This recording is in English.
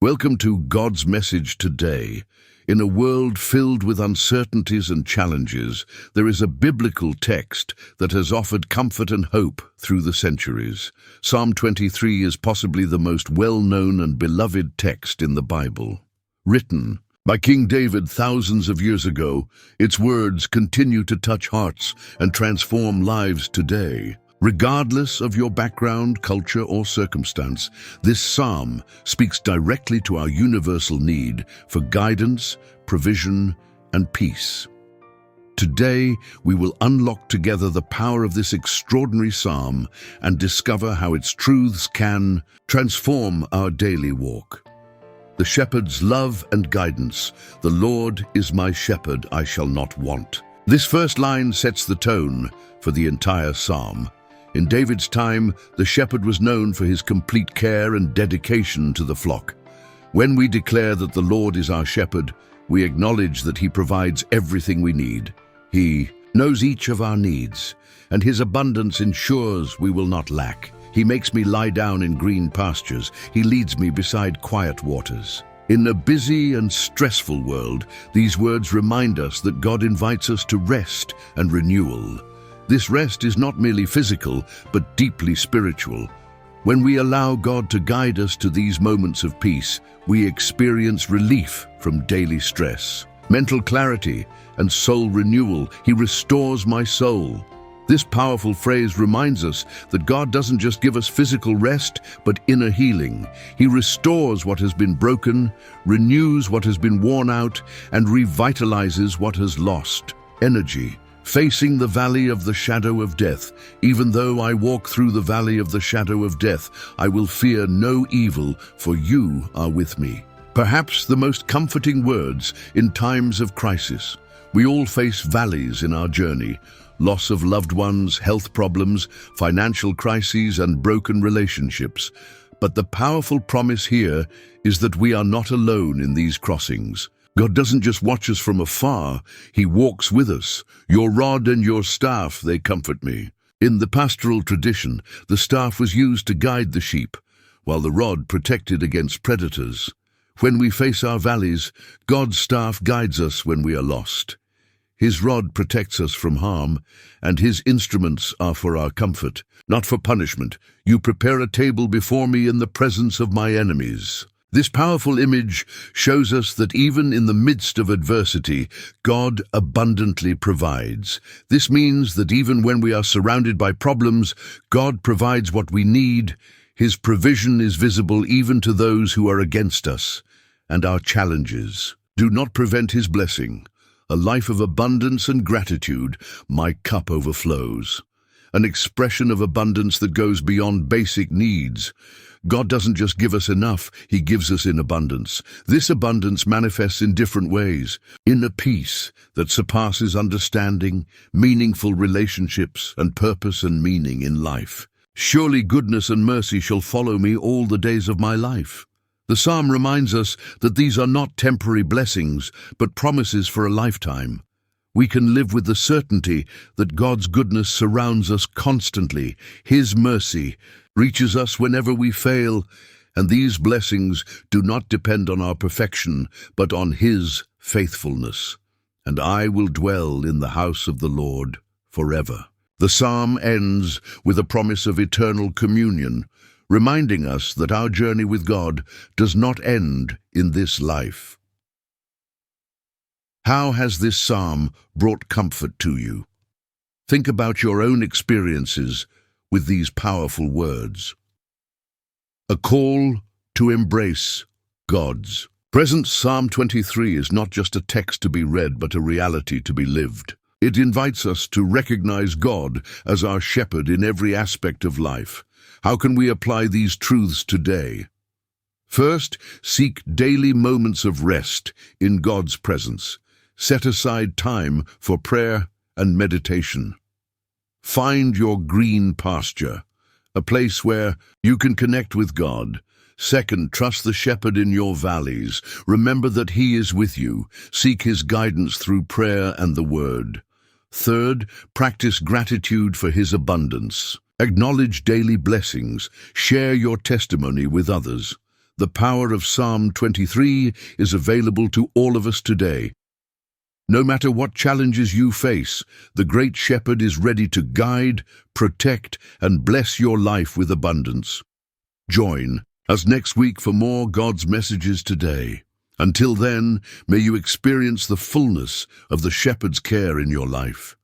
Welcome to God's message today. In a world filled with uncertainties and challenges, there is a biblical text that has offered comfort and hope through the centuries. Psalm 23 is possibly the most well-known and beloved text in the Bible. Written by King David thousands of years ago, its words continue to touch hearts and transform lives today. Regardless of your background, culture, or circumstance, this psalm speaks directly to our universal need for guidance, provision, and peace. Today, we will unlock together the power of this extraordinary psalm and discover how its truths can transform our daily walk. The shepherd's love and guidance. The Lord is my shepherd, I shall not want. This first line sets the tone for the entire psalm. In David's time, the shepherd was known for his complete care and dedication to the flock. When we declare that the Lord is our shepherd, we acknowledge that he provides everything we need. He knows each of our needs, and his abundance ensures we will not lack. He makes me lie down in green pastures. He leads me beside quiet waters. In a busy and stressful world, these words remind us that God invites us to rest and renewal. This rest is not merely physical, but deeply spiritual. When we allow God to guide us to these moments of peace, we experience relief from daily stress, mental clarity, and soul renewal. He restores my soul. This powerful phrase reminds us that God doesn't just give us physical rest, but inner healing. He restores what has been broken, renews what has been worn out, and revitalizes what has lost energy. Facing the valley of the shadow of death, even though I walk through the valley of the shadow of death, I will fear no evil, for you are with me. Perhaps the most comforting words in times of crisis. We all face valleys in our journey: loss of loved ones, health problems, financial crises, and broken relationships. But the powerful promise here is that we are not alone in these crossings. God doesn't just watch us from afar, he walks with us. Your rod and your staff, they comfort me. In the pastoral tradition, the staff was used to guide the sheep, while the rod protected against predators. When we face our valleys, God's staff guides us when we are lost. His rod protects us from harm, and his instruments are for our comfort, not for punishment. You prepare a table before me in the presence of my enemies. This powerful image shows us that even in the midst of adversity, God abundantly provides. This means that even when we are surrounded by problems, God provides what we need. His provision is visible even to those who are against us, and our challenges do not prevent his blessing. A life of abundance and gratitude, my cup overflows. An expression of abundance that goes beyond basic needs. God doesn't just give us enough, he gives us in abundance. This abundance manifests in different ways. Inner peace that surpasses understanding, meaningful relationships, and purpose and meaning in life. Surely goodness and mercy shall follow me all the days of my life. The psalm reminds us that these are not temporary blessings, but promises for a lifetime. We can live with the certainty that God's goodness surrounds us constantly. His mercy reaches us whenever we fail, and these blessings do not depend on our perfection, but on his faithfulness. And I will dwell in the house of the Lord forever. The psalm ends with a promise of eternal communion, reminding us that our journey with God does not end in this life. How has this psalm brought comfort to you? Think about your own experiences with these powerful words. A call to embrace God's presence. Psalm 23 is not just a text to be read, but a reality to be lived. It invites us to recognize God as our shepherd in every aspect of life. How can we apply these truths today? First, seek daily moments of rest in God's presence. Set aside time for prayer and meditation. Find your green pasture, a place where you can connect with God. Second, trust the shepherd in your valleys. Remember that he is with you. Seek his guidance through prayer and the word. Third, practice gratitude for his abundance. Acknowledge daily blessings. Share your testimony with others. The power of Psalm 23 is available to all of us today. No matter what challenges you face, the Great Shepherd is ready to guide, protect, and bless your life with abundance. Join us next week for more God's messages today. Until then, may you experience the fullness of the Shepherd's care in your life.